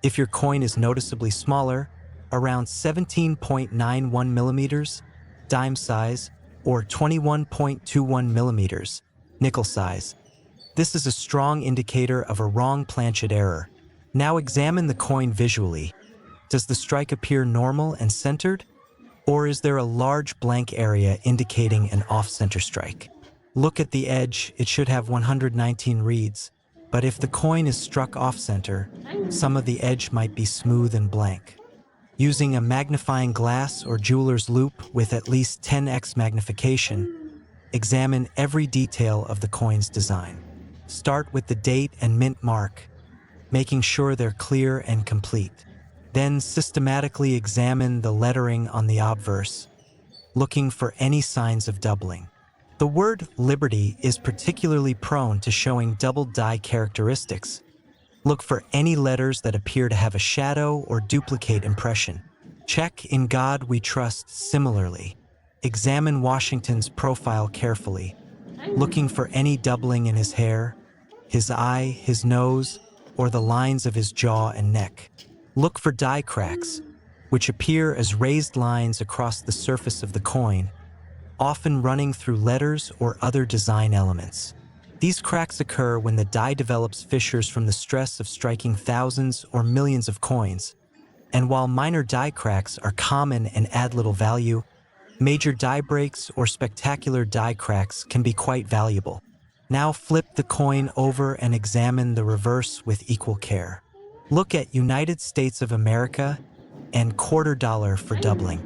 If your coin is noticeably smaller, around 17.91 millimeters, dime size, or 21.21 millimeters, nickel size, this is a strong indicator of a wrong planchet error. Now examine the coin visually. Does the strike appear normal and centered? Or is there a large blank area indicating an off-center strike? Look at the edge, it should have 119 reads, but if the coin is struck off-center, some of the edge might be smooth and blank. Using a magnifying glass or jeweler's loupe with at least 10x magnification, examine every detail of the coin's design. Start with the date and mint mark, making sure they're clear and complete. Then systematically examine the lettering on the obverse, looking for any signs of doubling. The word Liberty is particularly prone to showing double die characteristics. Look for any letters that appear to have a shadow or duplicate impression. Check "In God We Trust" similarly. Examine Washington's profile carefully, looking for any doubling in his hair, his eye, his nose, or the lines of his jaw and neck. Look for die cracks, which appear as raised lines across the surface of the coin, often running through letters or other design elements. These cracks occur when the die develops fissures from the stress of striking thousands or millions of coins. And while minor die cracks are common and add little value, major die breaks or spectacular die cracks can be quite valuable. Now flip the coin over and examine the reverse with equal care. Look at United States of America and quarter dollar for doubling.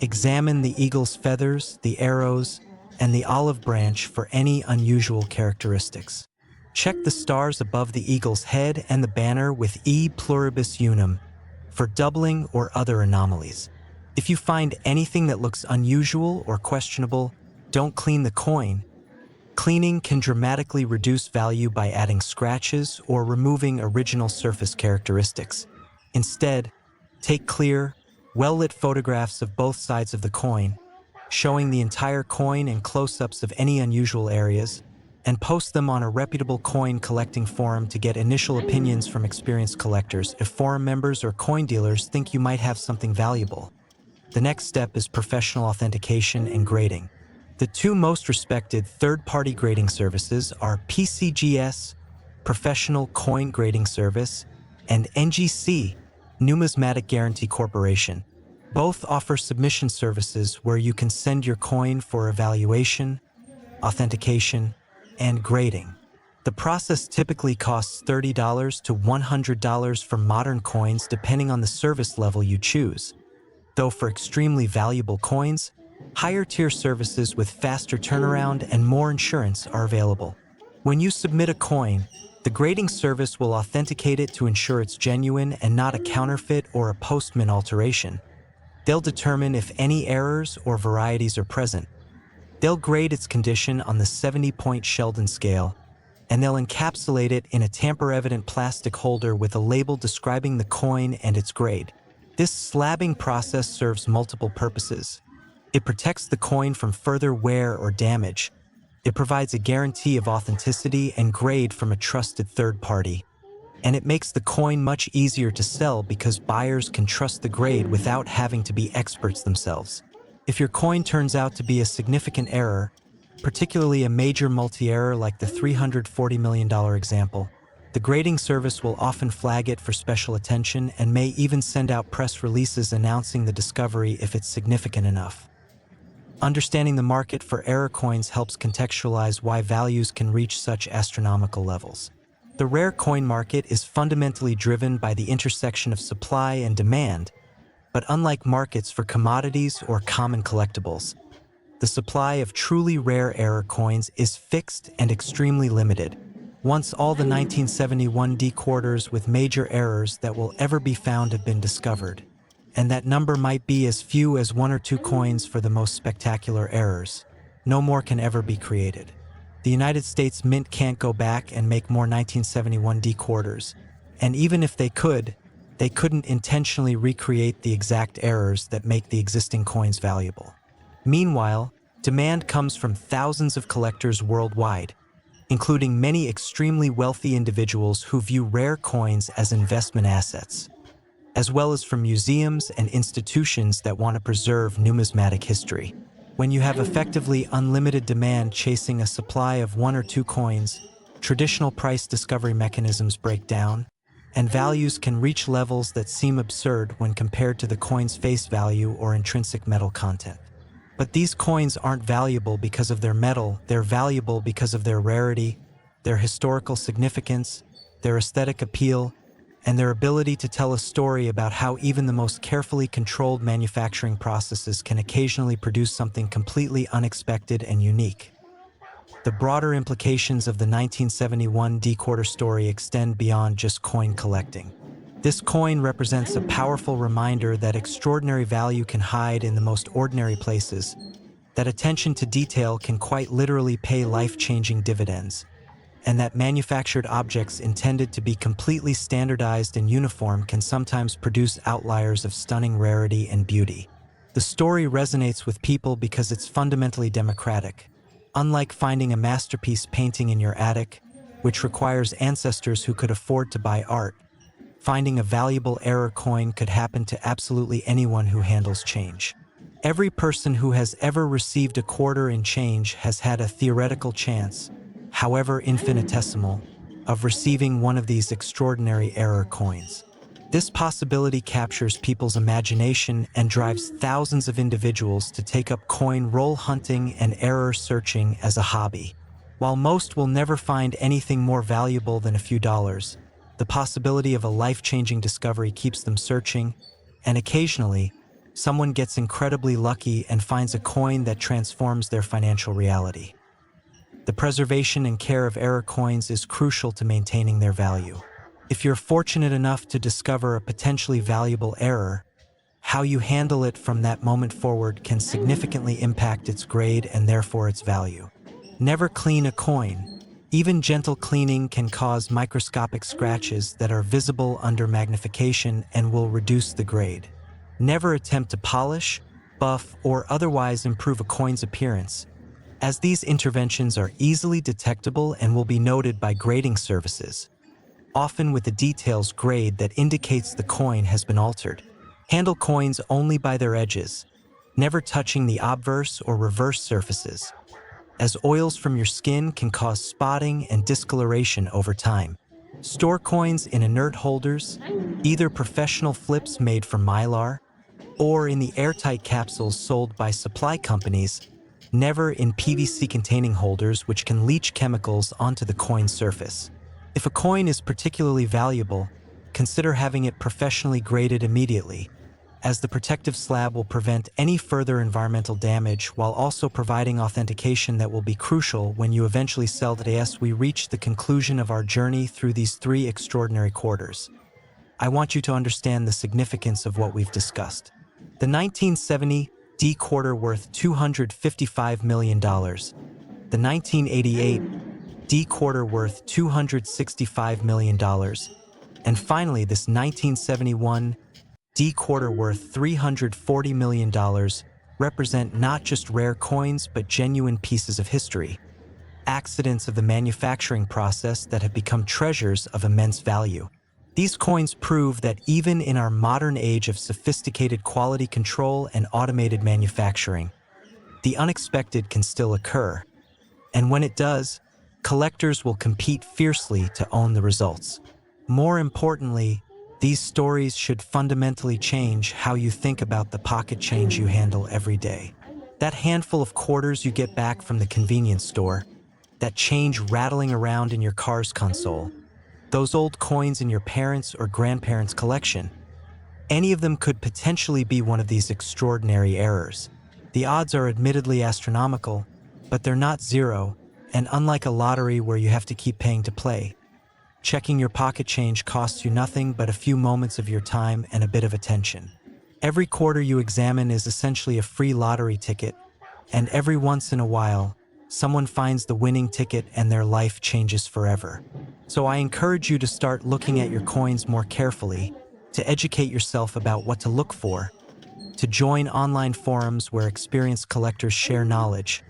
Examine the eagle's feathers, the arrows, and the olive branch for any unusual characteristics. Check the stars above the eagle's head and the banner with E pluribus unum for doubling or other anomalies. If you find anything that looks unusual or questionable, don't clean the coin. Cleaning can dramatically reduce value by adding scratches or removing original surface characteristics. Instead, take clear, well-lit photographs of both sides of the coin, showing the entire coin and close-ups of any unusual areas, and post them on a reputable coin collecting forum to get initial opinions from experienced collectors if forum members or coin dealers think you might have something valuable. The next step is professional authentication and grading. The two most respected third-party grading services are PCGS, Professional Coin Grading Service, and NGC, Numismatic Guarantee Corporation. Both offer submission services where you can send your coin for evaluation, authentication, and grading. The process typically costs $30 to $100 for modern coins depending on the service level you choose. Though for extremely valuable coins, higher-tier services with faster turnaround and more insurance are available. When you submit a coin, the grading service will authenticate it to ensure it's genuine and not a counterfeit or a post-mint alteration. They'll determine if any errors or varieties are present. They'll grade its condition on the 70-point Sheldon scale, and they'll encapsulate it in a tamper-evident plastic holder with a label describing the coin and its grade. This slabbing process serves multiple purposes. It protects the coin from further wear or damage. It provides a guarantee of authenticity and grade from a trusted third party. And it makes the coin much easier to sell because buyers can trust the grade without having to be experts themselves. If your coin turns out to be a significant error, particularly a major multi-error like the $340 million example, the grading service will often flag it for special attention and may even send out press releases announcing the discovery if it's significant enough. Understanding the market for error coins helps contextualize why values can reach such astronomical levels. The rare coin market is fundamentally driven by the intersection of supply and demand, but unlike markets for commodities or common collectibles, the supply of truly rare error coins is fixed and extremely limited. Once all the 1971 D quarters with major errors that will ever be found have been discovered, and that number might be as few as 1 or 2 coins for the most spectacular errors, no more can ever be created. The United States Mint can't go back and make more 1971 D quarters, and even if they could, they couldn't intentionally recreate the exact errors that make the existing coins valuable. Meanwhile, demand comes from thousands of collectors worldwide, including many extremely wealthy individuals who view rare coins as investment assets, as well as from museums and institutions that want to preserve numismatic history. When you have effectively unlimited demand chasing a supply of 1 or 2 coins, traditional price discovery mechanisms break down, and values can reach levels that seem absurd when compared to the coin's face value or intrinsic metal content. But these coins aren't valuable because of their metal, they're valuable because of their rarity, their historical significance, their aesthetic appeal, and their ability to tell a story about how even the most carefully controlled manufacturing processes can occasionally produce something completely unexpected and unique. The broader implications of the 1971 D-quarter story extend beyond just coin collecting. This coin represents a powerful reminder that extraordinary value can hide in the most ordinary places, that attention to detail can quite literally pay life-changing dividends, and that manufactured objects intended to be completely standardized and uniform can sometimes produce outliers of stunning rarity and beauty. The story resonates with people because it's fundamentally democratic. Unlike finding a masterpiece painting in your attic, which requires ancestors who could afford to buy art, finding a valuable error coin could happen to absolutely anyone who handles change. Every person who has ever received a quarter in change has had a theoretical chance, however infinitesimal, of receiving one of these extraordinary error coins. This possibility captures people's imagination and drives thousands of individuals to take up coin roll hunting and error searching as a hobby. While most will never find anything more valuable than a few dollars, the possibility of a life-changing discovery keeps them searching, and occasionally, someone gets incredibly lucky and finds a coin that transforms their financial reality. The preservation and care of error coins is crucial to maintaining their value. If you're fortunate enough to discover a potentially valuable error, how you handle it from that moment forward can significantly impact its grade and therefore its value. Never clean a coin. Even gentle cleaning can cause microscopic scratches that are visible under magnification and will reduce the grade. Never attempt to polish, buff, or otherwise improve a coin's appearance, as these interventions are easily detectable and will be noted by grading services, often with a details grade that indicates the coin has been altered. Handle coins only by their edges, never touching the obverse or reverse surfaces, as oils from your skin can cause spotting and discoloration over time. Store coins in inert holders, either professional flips made from mylar, or in the airtight capsules sold by supply companies, never in PVC-containing holders which can leach chemicals onto the coin surface. If a coin is particularly valuable, consider having it professionally graded immediately, as the protective slab will prevent any further environmental damage while also providing authentication that will be crucial when you eventually sell it. As we reach the conclusion of our journey through these 3 extraordinary quarters, I want you to understand the significance of what we've discussed. The 1970 D quarter worth $255 million, the 1988 D quarter worth $265 million, and finally this 1971 D quarter worth $340 million represent not just rare coins but genuine pieces of history, accidents of the manufacturing process that have become treasures of immense value. These coins prove that even in our modern age of sophisticated quality control and automated manufacturing, the unexpected can still occur. And when it does, collectors will compete fiercely to own the results. More importantly, these stories should fundamentally change how you think about the pocket change you handle every day. That handful of quarters you get back from the convenience store, that change rattling around in your car's console, those old coins in your parents' or grandparents' collection, any of them could potentially be one of these extraordinary errors. The odds are admittedly astronomical, but they're not zero, and unlike a lottery where you have to keep paying to play, checking your pocket change costs you nothing but a few moments of your time and a bit of attention. Every quarter you examine is essentially a free lottery ticket, and every once in a while, someone finds the winning ticket and their life changes forever. So I encourage you to start looking at your coins more carefully, to educate yourself about what to look for, to join online forums where experienced collectors share knowledge,